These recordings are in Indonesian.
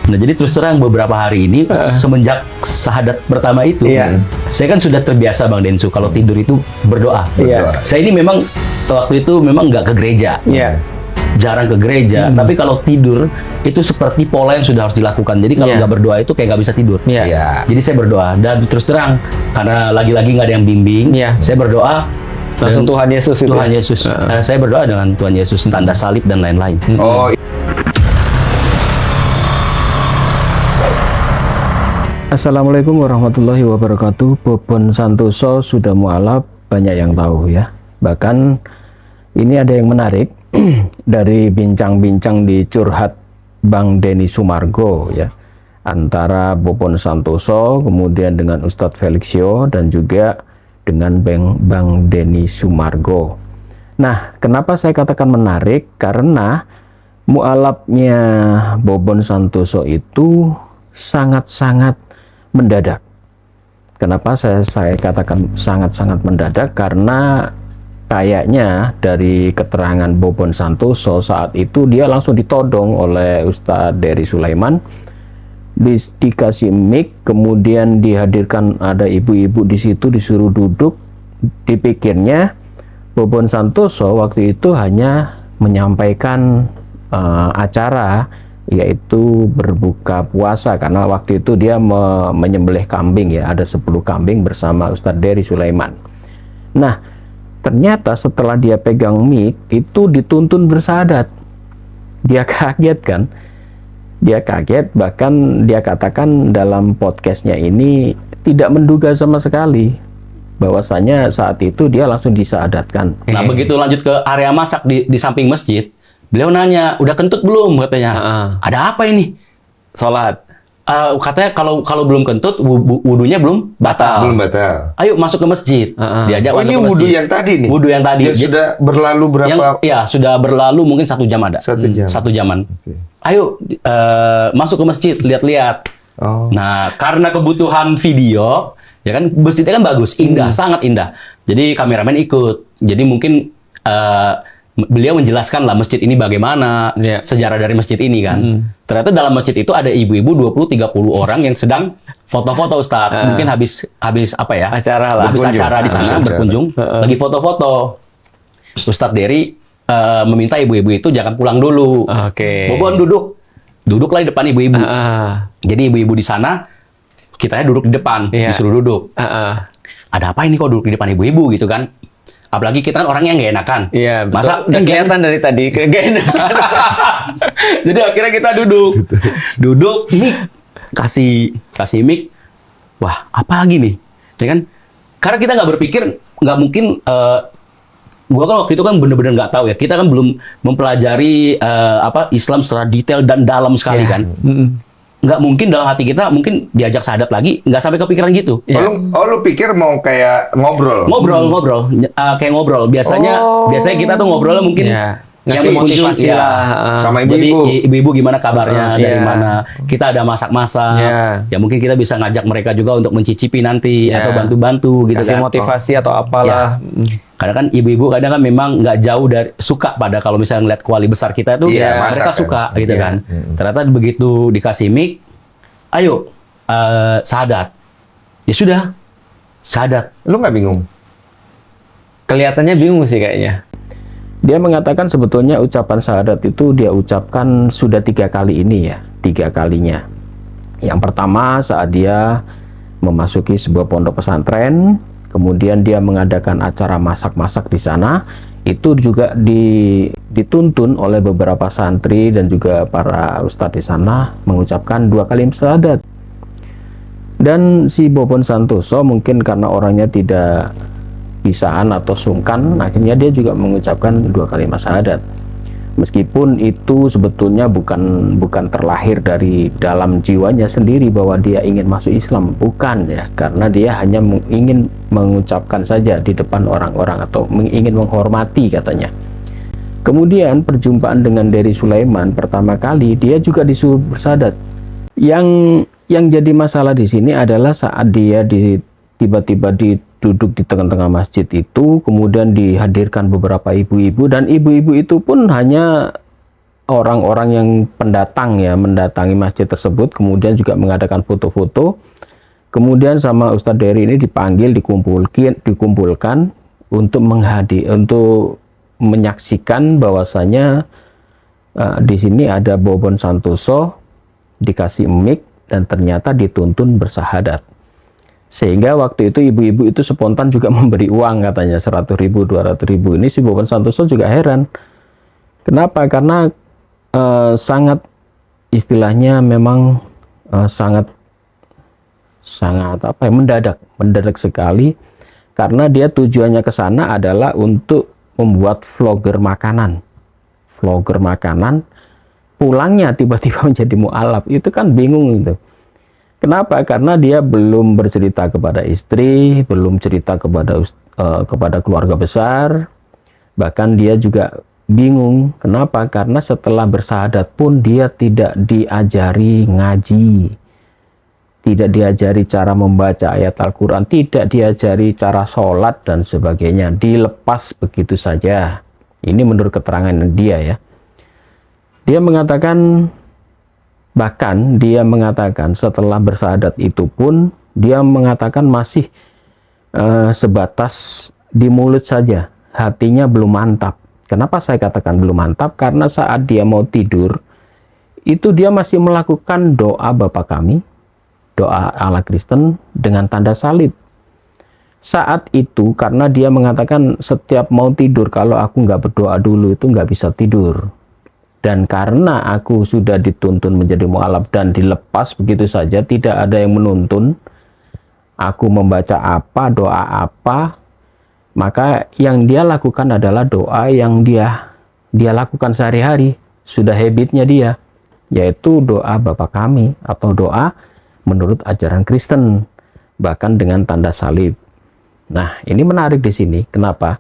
Nah, jadi terus terang beberapa hari ini semenjak syahadat pertama itu, saya kan sudah terbiasa Bang Densu kalau tidur itu berdoa. Saya ini memang waktu itu memang nggak ke gereja. Jarang ke gereja, tapi kalau tidur itu seperti pola yang sudah harus dilakukan. Jadi kalau nggak berdoa itu kayak nggak bisa tidur. Jadi saya berdoa dan terus terang karena lagi-lagi nggak ada yang bimbing, saya berdoa langsung Tuhan Yesus itu. Tuhan Yesus. Saya berdoa dengan Tuhan Yesus, tanda salib dan lain-lain. Assalamualaikum warahmatullahi wabarakatuh. Bobon Santoso sudah mualaf, banyak yang tahu ya. Bahkan ini ada yang menarik dari bincang-bincang di Curhat Bang Denny Sumargo ya, antara Bobon Santoso kemudian dengan Ustadz Felixio dan juga dengan Bang Denny Sumargo. Nah, kenapa saya katakan menarik? Karena mualafnya Bobon Santoso itu sangat-sangat mendadak. Kenapa saya katakan sangat-sangat mendadak? Karena kayaknya dari keterangan Bobon Santoso saat itu dia langsung ditodong oleh Ustadz Dery Sulaiman, dikasih mic, kemudian dihadirkan ada ibu-ibu di situ disuruh duduk. Dipikirnya Bobon Santoso waktu itu hanya menyampaikan acara yaitu berbuka puasa, karena waktu itu dia menyembelih kambing ya, ada 10 kambing bersama Ustadz Dery Sulaiman. Nah, ternyata setelah dia pegang mic itu dituntun bersyahadat. Dia kaget kan? Dia kaget, bahkan dia katakan dalam podcastnya ini tidak menduga sama sekali bahwasanya saat itu dia langsung disyahadatkan. Nah, begitu lanjut ke area masak di samping masjid, beliau nanya, udah kentut belum? Katanya. Ada apa ini? Sholat. Katanya kalau belum kentut, wudunya belum batal. Belum batal. Ayo masuk ke masjid. Diajak masuk ini ke masjid. wudu yang tadi nih? Wudu yang tadi. Dia sudah berlalu berapa? Sudah berlalu mungkin 1 jam ada. 1 jam. 1 jaman. Okay. Ayo masuk ke masjid, lihat-lihat. Nah, karena kebutuhan video, ya kan masjidnya kan bagus, indah, sangat indah. Jadi kameramen ikut. Jadi mungkin beliau menjelaskan lah masjid ini bagaimana, sejarah dari masjid ini kan. Ternyata dalam masjid itu ada ibu-ibu 20-30 orang yang sedang foto-foto, Ustaz. Mungkin habis apa ya? Acara lah. Habis acara di sana berkunjung, lagi foto-foto. Ustadz Dery meminta ibu-ibu itu jangan pulang dulu. Bobon duduklah di depan ibu-ibu. Jadi ibu-ibu di sana, kitanya duduk di depan, disuruh duduk. Ada apa ini kok duduk di depan ibu-ibu gitu kan? Apalagi kita kan orangnya nggak enakan. Masa udah kelihatan dari tadi nggak enakan. Jadi akhirnya kita duduk, mic, kasih mic. Wah, apa lagi nih? Ya kan? Karena kita nggak berpikir, nggak mungkin. Gua kan waktu itu kan bener-bener nggak tahu ya. Kita kan belum mempelajari Islam secara detail dan dalam sekali kan. Nggak mungkin dalam hati kita mungkin diajak syahadat lagi, nggak sampai kepikiran gitu. Lu pikir mau kayak ngobrol? Ngobrol, kayak ngobrol. Biasanya kita tuh ngobrolnya mungkin yang motivasi lah sama ibu-ibu. Jadi ibu-ibu gimana kabarnya, dari mana? Kita ada masak-masak. Ya mungkin kita bisa ngajak mereka juga untuk mencicipi nanti atau bantu-bantu gitu. Kasih kan. motivasi atau apalah. Karena kan ibu-ibu kadang kan memang nggak jauh dari suka pada kalau misalnya ngeliat kuali besar kita tuh mereka suka gitu kan. Ternyata begitu dikasih mic, ayo syahadat. Ya sudah, syahadat. Lu nggak bingung? Kelihatannya bingung sih kayaknya. Dia mengatakan sebetulnya ucapan syahadat itu dia ucapkan sudah 3 kali ini ya, 3 kalinya. Yang pertama saat dia memasuki sebuah pondok pesantren, kemudian dia mengadakan acara masak-masak di sana, itu juga dituntun oleh beberapa santri dan juga para ustadz di sana mengucapkan 2 kali syahadat. Dan si Bobon Santoso mungkin karena orangnya tidak bisaan atau sungkan, akhirnya dia juga mengucapkan 2 kalimat syahadat. Meskipun itu sebetulnya bukan terlahir dari dalam jiwanya sendiri bahwa dia ingin masuk Islam, bukan ya, karena dia hanya ingin mengucapkan saja di depan orang-orang atau ingin menghormati katanya. Kemudian perjumpaan dengan Dery Sulaiman pertama kali dia juga disuruh bersyahadat. Yang jadi masalah di sini adalah saat dia tiba-tiba duduk di tengah-tengah masjid itu, kemudian dihadirkan beberapa ibu-ibu, dan ibu-ibu itu pun hanya orang-orang yang pendatang ya mendatangi masjid tersebut, kemudian juga mengadakan foto-foto. Kemudian sama Ustadz Dery ini dipanggil, dikumpulkan untuk untuk menyaksikan bahwasanya di sini ada Bobon Santoso dikasih mic dan ternyata dituntun bersahadat. Sehingga waktu itu ibu-ibu itu spontan juga memberi uang, katanya 100.000, 200.000. Ini si Bobon Santoso juga heran. Kenapa? Karena sangat istilahnya memang sangat mendadak sekali, karena dia tujuannya ke sana adalah untuk membuat vlogger makanan, pulangnya tiba-tiba menjadi mualaf. Itu kan bingung itu. Kenapa? Karena dia belum bercerita kepada istri, belum cerita kepada keluarga besar, bahkan dia juga bingung. Kenapa? Karena setelah bersahadat pun dia tidak diajari ngaji, tidak diajari cara membaca ayat Al-Quran, tidak diajari cara sholat dan sebagainya, dilepas begitu saja. Ini menurut keterangan dia ya. Dia mengatakan, bahkan dia mengatakan setelah bersahadat itu pun, dia mengatakan masih sebatas di mulut saja, hatinya belum mantap. Kenapa saya katakan belum mantap? Karena saat dia mau tidur, itu dia masih melakukan doa Bapa Kami, doa ala Kristen dengan tanda salib. Saat itu karena dia mengatakan setiap mau tidur, kalau aku nggak berdoa dulu itu nggak bisa tidur. Dan karena aku sudah dituntun menjadi mualaf dan dilepas begitu saja, tidak ada yang menuntun aku membaca apa, doa apa, maka yang dia lakukan adalah doa yang dia lakukan sehari-hari, sudah habitnya dia, yaitu doa Bapa Kami atau doa menurut ajaran Kristen, bahkan dengan tanda salib. Nah, ini menarik di sini. Kenapa?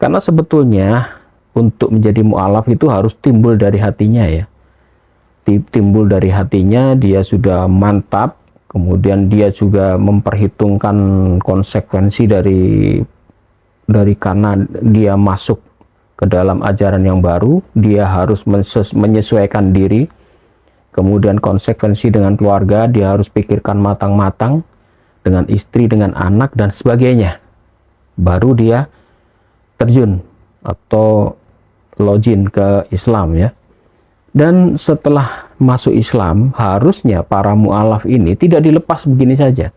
Karena sebetulnya untuk menjadi mualaf itu harus timbul dari hatinya ya. Timbul dari hatinya, dia sudah mantap, kemudian dia juga memperhitungkan konsekuensi dari karena dia masuk ke dalam ajaran yang baru, dia harus menyesuaikan diri. Kemudian konsekuensi dengan keluarga, dia harus pikirkan matang-matang, dengan istri, dengan anak, dan sebagainya. Baru dia terjun atau login ke Islam ya. Dan setelah masuk Islam, harusnya para mualaf ini tidak dilepas begini saja.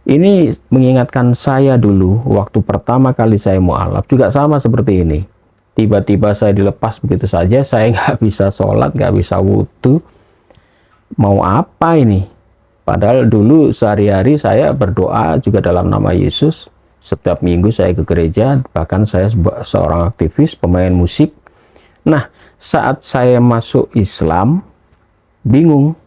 Ini mengingatkan saya dulu, waktu pertama kali saya mualaf, juga sama seperti ini. Tiba-tiba saya dilepas begitu saja, saya nggak bisa sholat, nggak bisa wudhu. Mau apa ini? Padahal dulu sehari-hari saya berdoa juga dalam nama Yesus. Setiap minggu saya ke gereja, bahkan saya seorang aktivis, pemain musik. Nah, saat saya masuk Islam, bingung.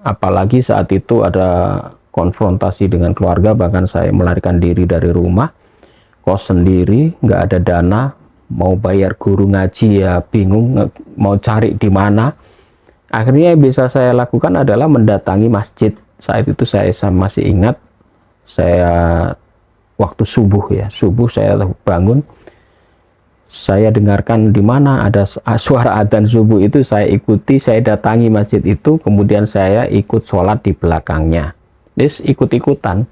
Apalagi saat itu ada konfrontasi dengan keluarga, bahkan saya melarikan diri dari rumah, kos sendiri, nggak ada dana, mau bayar guru ngaji ya bingung, mau cari di mana. Akhirnya yang bisa saya lakukan adalah mendatangi masjid. Saat itu saya masih ingat, saya waktu subuh ya, subuh saya bangun, saya dengarkan di mana ada suara adzan subuh itu, saya ikuti, saya datangi masjid itu, kemudian saya ikut sholat di belakangnya. Terus ikut-ikutan,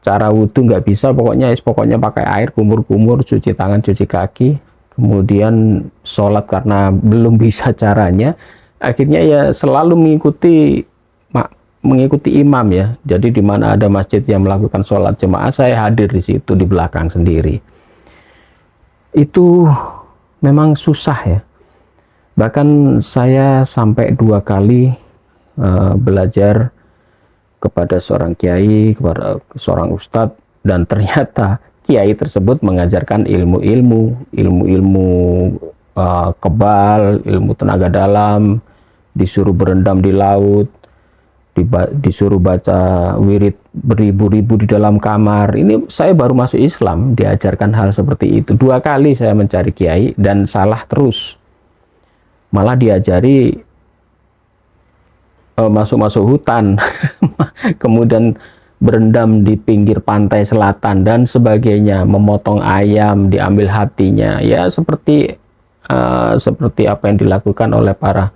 cara wudhu nggak bisa, pokoknya pakai air, kumur-kumur, cuci tangan, cuci kaki, kemudian sholat karena belum bisa caranya, akhirnya ya selalu mengikuti imam ya. Jadi di mana ada masjid yang melakukan sholat jemaah, saya hadir di situ di belakang sendiri. Itu memang susah ya. Bahkan saya sampai 2 kali belajar kepada seorang kiai, kepada seorang ustadz, dan ternyata kiai tersebut mengajarkan ilmu-ilmu kebal, ilmu tenaga dalam, disuruh berendam di laut, disuruh baca wirid beribu-ribu di dalam kamar. Ini saya baru masuk Islam, diajarkan hal seperti itu. 2 kali saya mencari kiai dan salah terus. Malah diajari masuk-masuk hutan, kemudian berendam di pinggir pantai selatan dan sebagainya, memotong ayam, diambil hatinya, ya seperti seperti apa yang dilakukan oleh para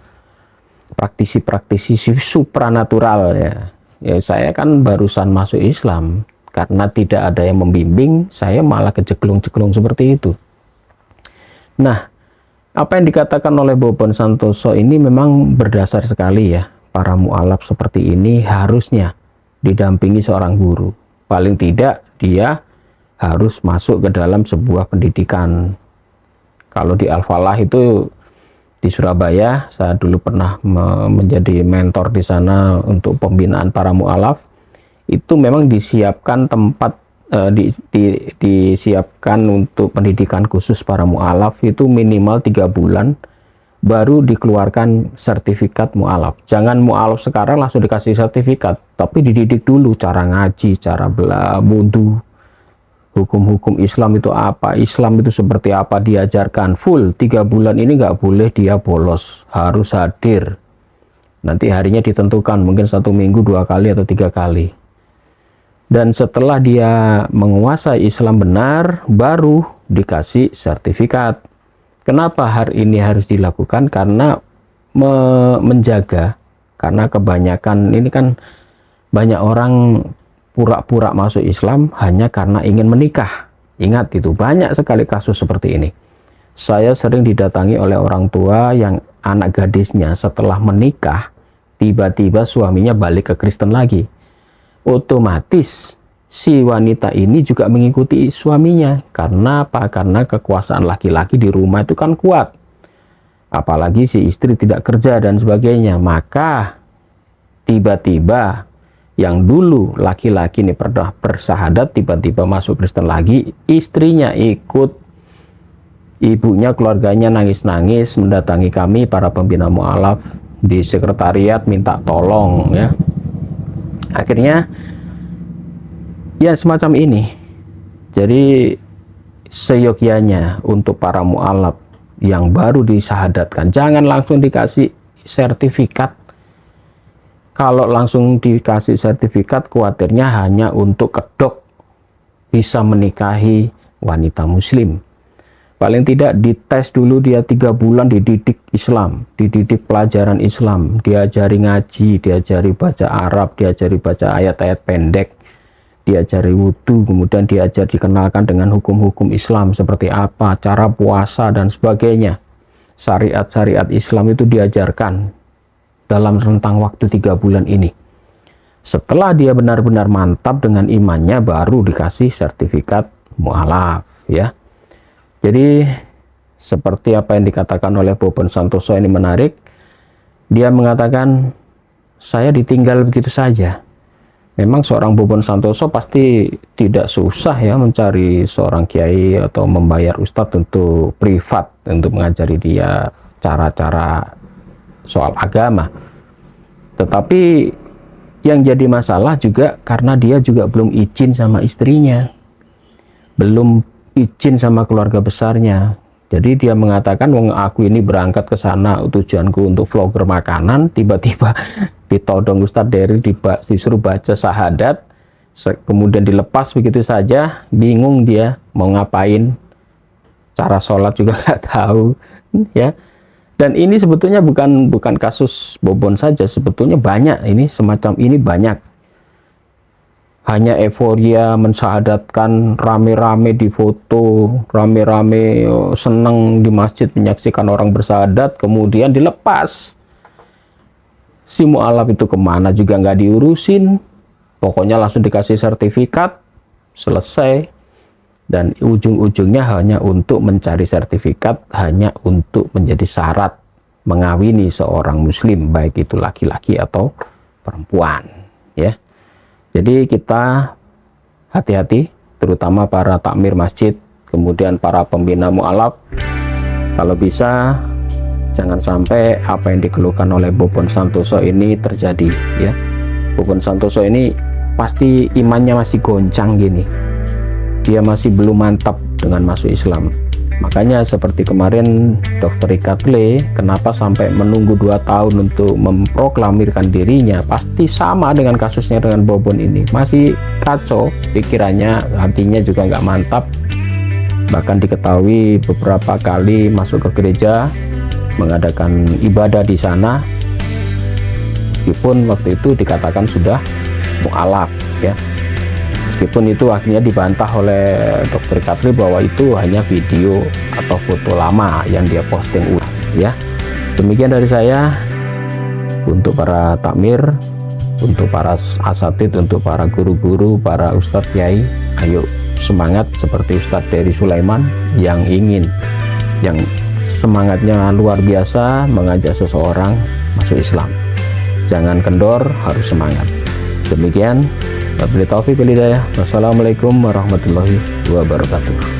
praktisi-praktisi supranatural ya. Ya saya kan barusan masuk Islam, karena tidak ada yang membimbing, saya malah keceklung-ceklung seperti itu. Nah, apa yang dikatakan oleh Bobon Santoso ini memang berdasar sekali ya. Para mu'alaf seperti ini harusnya didampingi seorang guru. Paling tidak dia harus masuk ke dalam sebuah pendidikan. Kalau di Al-Falah itu di Surabaya, saya dulu pernah menjadi mentor di sana untuk pembinaan para mu'alaf. Itu memang disiapkan tempat, disiapkan untuk pendidikan khusus para mu'alaf itu minimal 3 bulan baru dikeluarkan sertifikat mu'alaf. Jangan mu'alaf sekarang langsung dikasih sertifikat, tapi dididik dulu cara ngaji, cara wudu, hukum-hukum Islam itu apa, Islam itu seperti apa, diajarkan full. 3 bulan ini nggak boleh dia bolos, harus hadir. Nanti harinya ditentukan, mungkin 1 minggu 2 kali atau 3 kali. Dan setelah dia menguasai Islam benar, baru dikasih sertifikat. Kenapa hari ini harus dilakukan? Karena menjaga, karena kebanyakan ini kan banyak orang pura-pura masuk Islam hanya karena ingin menikah. Ingat itu, banyak sekali kasus seperti ini. Saya sering didatangi oleh orang tua yang anak gadisnya setelah menikah, tiba-tiba suaminya balik ke Kristen lagi. Otomatis si wanita ini juga mengikuti suaminya. Karena apa? Karena kekuasaan laki-laki di rumah itu kan kuat. Apalagi si istri tidak kerja dan sebagainya. Maka tiba-tiba yang dulu laki-laki ini pernah bersahadat tiba-tiba masuk Kristen lagi, istrinya ikut, ibunya, keluarganya nangis-nangis mendatangi kami para pembina mu'alaf di sekretariat minta tolong ya. Akhirnya ya semacam ini. Jadi seyogyanya untuk para mu'alaf yang baru disahadatkan, jangan langsung dikasih sertifikat. Kalau langsung dikasih sertifikat, khawatirnya hanya untuk kedok bisa menikahi wanita muslim. Paling tidak dites dulu dia 3 bulan, dididik Islam, dididik pelajaran Islam, diajari ngaji, diajari baca Arab, diajari baca ayat-ayat pendek, diajari wudhu, kemudian dikenalkan dengan hukum-hukum Islam seperti apa, cara puasa dan sebagainya. Syariat-syariat Islam itu diajarkan dalam rentang waktu 3 bulan ini. Setelah dia benar-benar mantap dengan imannya, baru dikasih sertifikat mu'alaf ya. Jadi seperti apa yang dikatakan oleh Bobon Santoso ini menarik. Dia mengatakan, saya ditinggal begitu saja. Memang seorang Bobon Santoso pasti tidak susah ya mencari seorang kiai atau membayar ustadz untuk privat untuk mengajari dia cara-cara soal agama. Tetapi yang jadi masalah juga karena dia juga belum izin sama istrinya, belum izin sama keluarga besarnya. Jadi dia mengatakan, wong aku ini berangkat ke sana tujuanku untuk vlogger makanan, tiba-tiba ditodong Ustadz Dery, disuruh baca syahadat, kemudian dilepas begitu saja, bingung dia mau ngapain, cara sholat juga nggak tahu ya. Dan ini sebetulnya bukan kasus Bobon saja, sebetulnya banyak ini, semacam ini banyak. Hanya euforia mensyahadatkan, rame-rame di foto, rame-rame senang di masjid menyaksikan orang bersyahadat, kemudian dilepas. Si mu'alaf itu kemana juga nggak diurusin, pokoknya langsung dikasih sertifikat, selesai. Dan ujung-ujungnya hanya untuk mencari sertifikat, hanya untuk menjadi syarat mengawini seorang muslim, baik itu laki-laki atau perempuan ya. Jadi kita hati-hati, terutama para takmir masjid, kemudian para pembina mu'alaf. Kalau bisa jangan sampai apa yang dikeluhkan oleh Bobon Santoso ini terjadi ya. Bobon Santoso ini pasti imannya masih goncang gini, dia masih belum mantap dengan masuk Islam. Makanya seperti kemarin Dr. Ikatle, kenapa sampai menunggu 2 tahun untuk memproklamirkan dirinya, pasti sama dengan kasusnya dengan Bobon ini. Masih kacau pikirannya, hatinya juga nggak mantap. Bahkan diketahui beberapa kali masuk ke gereja, mengadakan ibadah di sana, meskipun waktu itu dikatakan sudah mu'alaf ya. Meskipun itu akhirnya dibantah oleh Dr. Katri bahwa itu hanya video atau foto lama yang dia posting ulang ya. Demikian dari saya. Untuk para takmir, untuk para asatid, untuk para guru-guru, para ustadz kiai, ayo semangat seperti Ustadz Dery Sulaiman yang semangatnya luar biasa mengajak seseorang masuk Islam. Jangan kendor, harus semangat. Demikian, wabillahi taufiq wal hidayah. Wassalamualaikum warahmatullahi wabarakatuh.